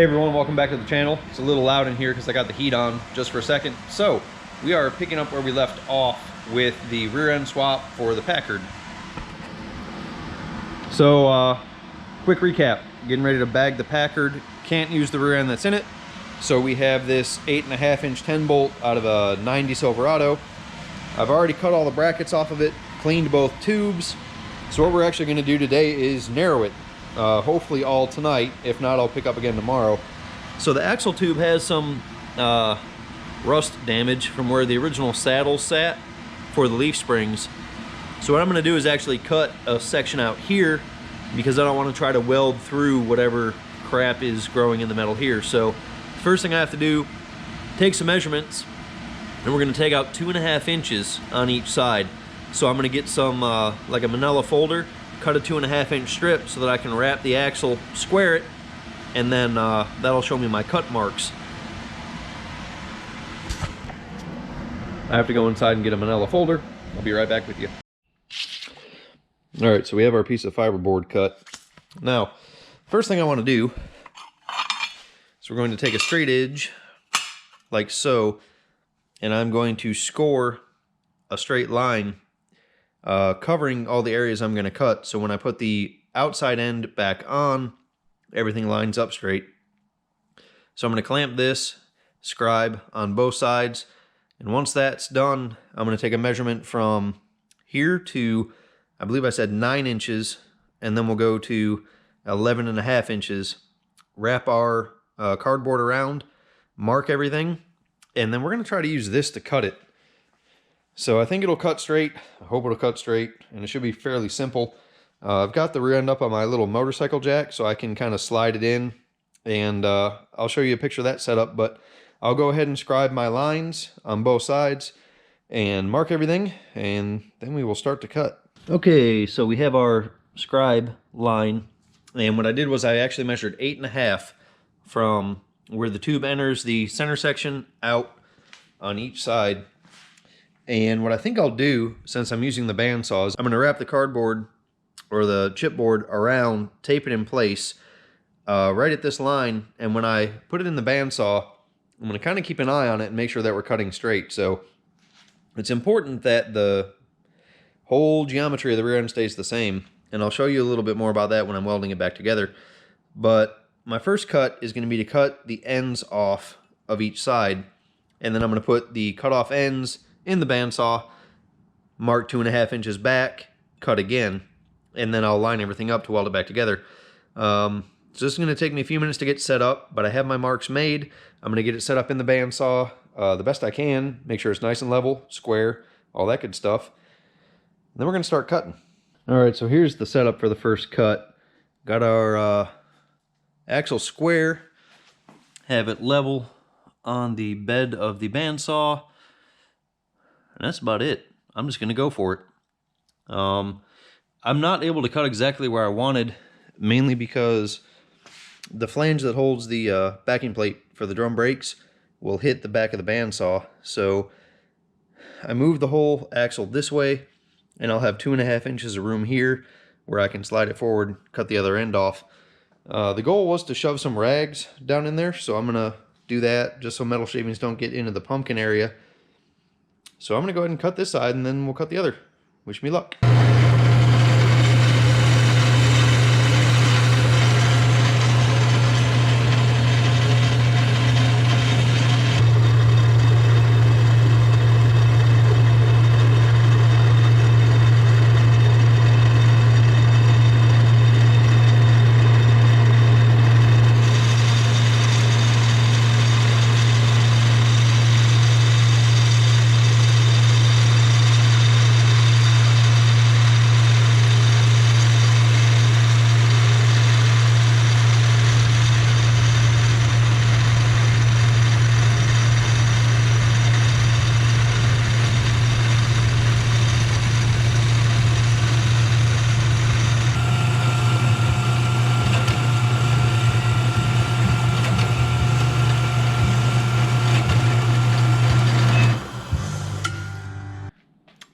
Hey everyone, welcome back to the channel. It's a little loud in here because I got the heat on just for a second. So we are picking up where we left off with the rear end swap for the Packard. So quick recap, getting ready to bag the Packard. Can't use the rear end that's in it. So we have this 8.5 inch 10 bolt out of a 90 Silverado. I've already cut all the brackets off of it, cleaned both tubes. So what we're actually going to do today is narrow it. Hopefully all tonight. If not, I'll pick up again tomorrow. So the axle tube has some rust damage from where the original saddle sat for the leaf springs. So what I'm going to do is actually cut a section out here because I don't want to try to weld through whatever crap is growing in the metal here. So the first thing I have to do, take some measurements, and we're going to take out 2.5 inches on each side. So I'm going to get some like a manila folder, cut a 2.5 inch strip so that I can wrap the axle, square it, and then that'll show me my cut marks. I have to go inside and get a manila folder. I'll be right back with you. All right, so we have our piece of fiberboard cut. Now, first thing I want to do is we're going to take a straight edge like so, and I'm going to score a straight line covering all the areas I'm going to cut, so when I put the outside end back on, everything lines up straight. So I'm going to clamp this, scribe on both sides, and once that's done, I'm going to take a measurement from here to, I believe I said 9 inches, and then we'll go to 11.5 inches, wrap our cardboard around, mark everything, and then we're going to try to use this to cut it. So I think it'll cut straight. I hope it'll cut straight, and it should be fairly simple. I've got the rear end up on my little motorcycle jack, so I can kind of slide it in, and I'll show you a picture of that setup, but I'll go ahead and scribe my lines on both sides and mark everything, and then we will start to cut. Okay, so we have our scribe line, and what I did was I actually measured 8.5 from where the tube enters the center section out on each side. And what I think I'll do, since I'm using the bandsaw, is I'm going to wrap the cardboard or the chipboard around, tape it in place right at this line, and when I put it in the bandsaw, I'm going to kind of keep an eye on it and make sure that we're cutting straight. So it's important that the whole geometry of the rear end stays the same, and I'll show you a little bit more about that when I'm welding it back together. But my first cut is going to be to cut the ends off of each side, and then I'm going to put the cut off ends in the bandsaw, mark 2.5 inches back, cut again, and then I'll line everything up to weld it back together. So this is going to take me a few minutes to get set up, but I have my marks made. I'm going to get it set up in the bandsaw the best I can, make sure it's nice and level, square, all that good stuff. And then we're going to start cutting. All right, so here's the setup for the first cut. Got our axle square, have it level on the bed of the bandsaw, and that's about it. I'm just going to go for it. I'm not able to cut exactly where I wanted, mainly because the flange that holds the backing plate for the drum brakes will hit the back of the bandsaw. So I moved the whole axle this way, and I'll have 2.5 inches of room here where I can slide it forward, cut the other end off. The goal was to shove some rags down in there, so I'm going to do that just so metal shavings don't get into the pumpkin area. So I'm going to go ahead and cut this side, and then we'll cut the other. Wish me luck.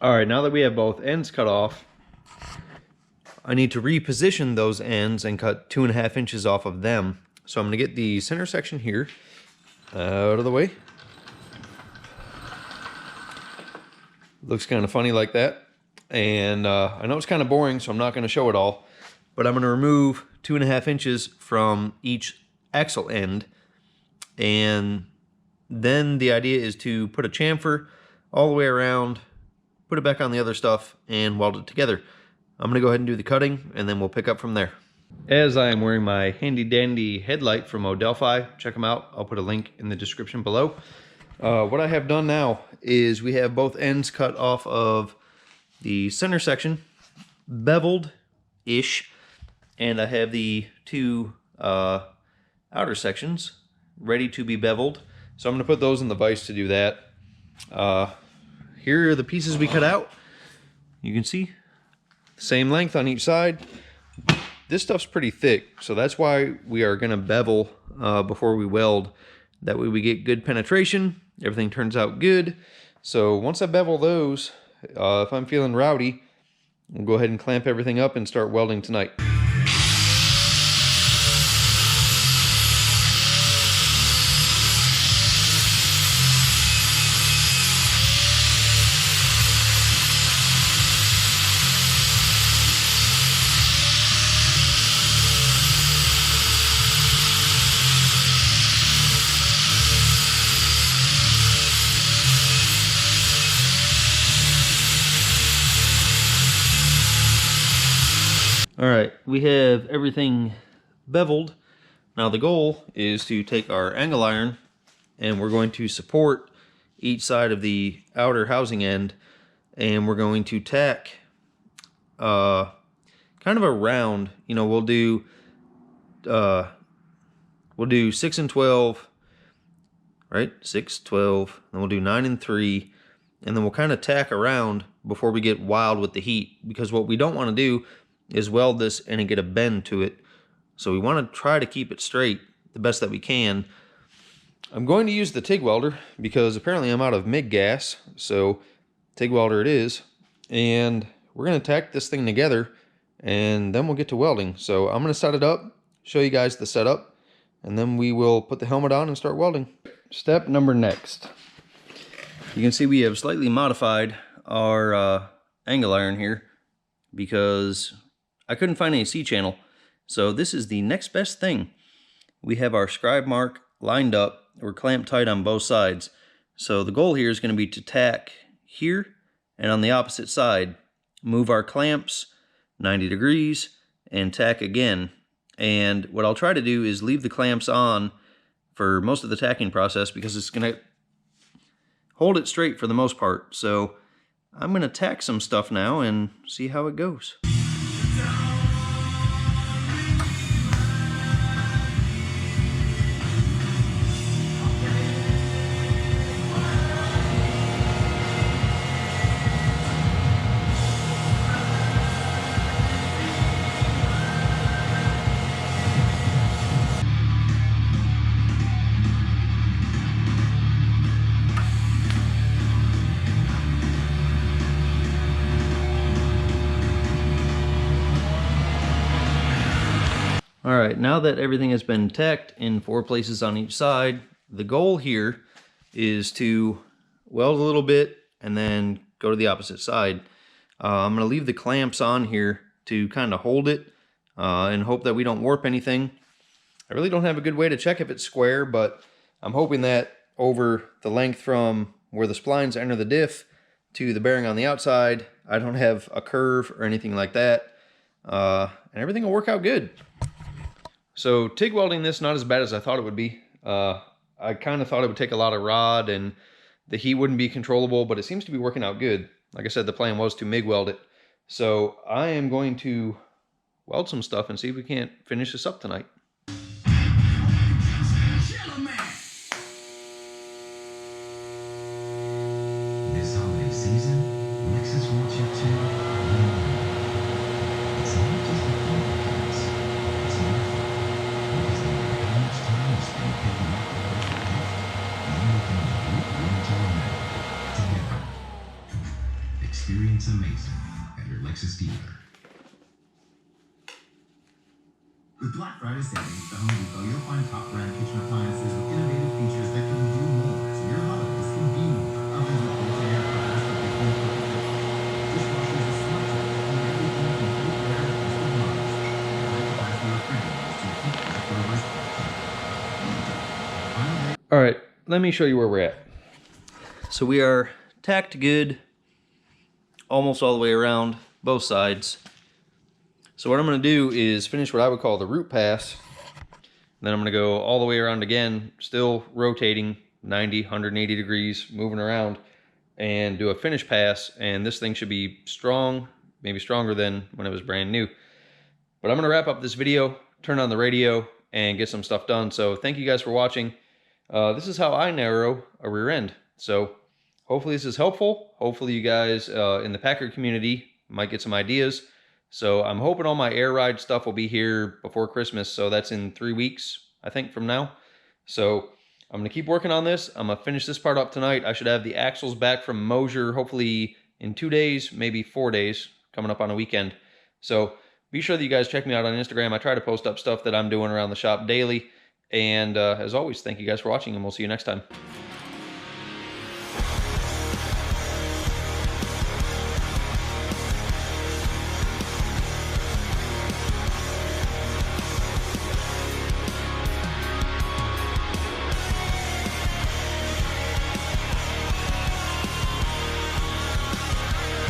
All right, now that we have both ends cut off, I need to reposition those ends and cut 2.5 inches off of them So I'm going to get the center section here out of the way. Looks kind of funny like that. And I know it's kind of boring, so I'm not going to show it all. But I'm going to remove 2.5 inches from each axle end. And then the idea is to put a chamfer all the way around, put it back on the other stuff, and weld it together. I'm going to go ahead and do the cutting, and then we'll pick up from there. As I am wearing my handy dandy headlight from Modelphi, check them out. I'll put a link in the description below. What I have done now is we have both ends cut off of the center section, beveled-ish, and I have the two outer sections ready to be beveled. So I'm going to put those in the vise to do that. Here are the pieces we cut out. You can see, same length on each side. This stuff's pretty thick, so that's why we are going to bevel before we weld. That way we get good penetration, everything turns out good. So once I bevel those, if I'm feeling rowdy, we'll go ahead and clamp everything up and start welding tonight. All right, we have everything beveled. Now the goal is to take our angle iron and we're going to support each side of the outer housing end, and we're going to tack kind of a round. You know, we'll do 6 and 12, right? 6, 12, then we'll do 9 and 3, and then we'll kind of tack around before we get wild with the heat, because what we don't want to do is weld this and get a bend to it. So we want to try to keep it straight the best that we can. I'm going to use the TIG welder because apparently I'm out of MIG gas, so TIG welder it is. And we're going to tack this thing together and then we'll get to welding. So I'm going to set it up, show you guys the setup, and then we will put the helmet on and start welding. Step number next. You can see we have slightly modified our angle iron here because I couldn't find any C-channel. So this is the next best thing. We have our scribe mark lined up. We're clamped tight on both sides. So the goal here is going to be to tack here and on the opposite side, move our clamps 90 degrees and tack again. And what I'll try to do is leave the clamps on for most of the tacking process because it's going to hold it straight for the most part. So I'm going to tack some stuff now and see how it goes. Alright, now that everything has been tacked in 4 places on each side, the goal here is to weld a little bit and then go to the opposite side. I'm going to leave the clamps on here to kind of hold it and hope that we don't warp anything. I really don't have a good way to check if it's square, but I'm hoping that over the length from where the splines enter the diff to the bearing on the outside, I don't have a curve or anything like that, and everything will work out good. So TIG welding this, not as bad as I thought it would be. I kind of thought it would take a lot of rod and the heat wouldn't be controllable, but it seems to be working out good. Like I said, the plan was to MIG weld it. So I am going to weld some stuff and see if we can't finish this up tonight. This holiday season, Lexus wants you to it's not just the podcast. It's more fun. Because no matter how much time you spend picking up the perfect gift, then you can group one to remember together. Experience amazing at your Lexus dealer. With Black Friday savings at the Home Depot, you'll find top brand kitchen appliances with innovative features that can do more, so your holidays can be more. Ovens with built-in air fryers that make home perfect. Dishwashers with smart tech that clean everything from cookware to custom mugs. High-capacity refrigerators to keep leftovers fresh. All right, let me show you where we're at. So we are tacked good almost all the way around both sides. So what I'm going to do is finish what I would call the root pass. Then I'm going to go all the way around again, still rotating 90, 180 degrees, moving around, and do a finish pass. And this thing should be strong, maybe stronger than when it was brand new. But I'm going to wrap up this video, turn on the radio, and get some stuff done. So thank you guys for watching. This is how I narrow a rear end. So hopefully this is helpful. Hopefully you guys in the Packard community might get some ideas. So I'm hoping all my air ride stuff will be here before Christmas. So that's in 3 weeks, I think, from now. So I'm going to keep working on this. I'm going to finish this part up tonight. I should have the axles back from Mosier hopefully in 2 days, maybe 4 days, coming up on a weekend. So be sure that you guys check me out on Instagram. I try to post up stuff that I'm doing around the shop daily. And as always, thank you guys for watching, and we'll see you next time.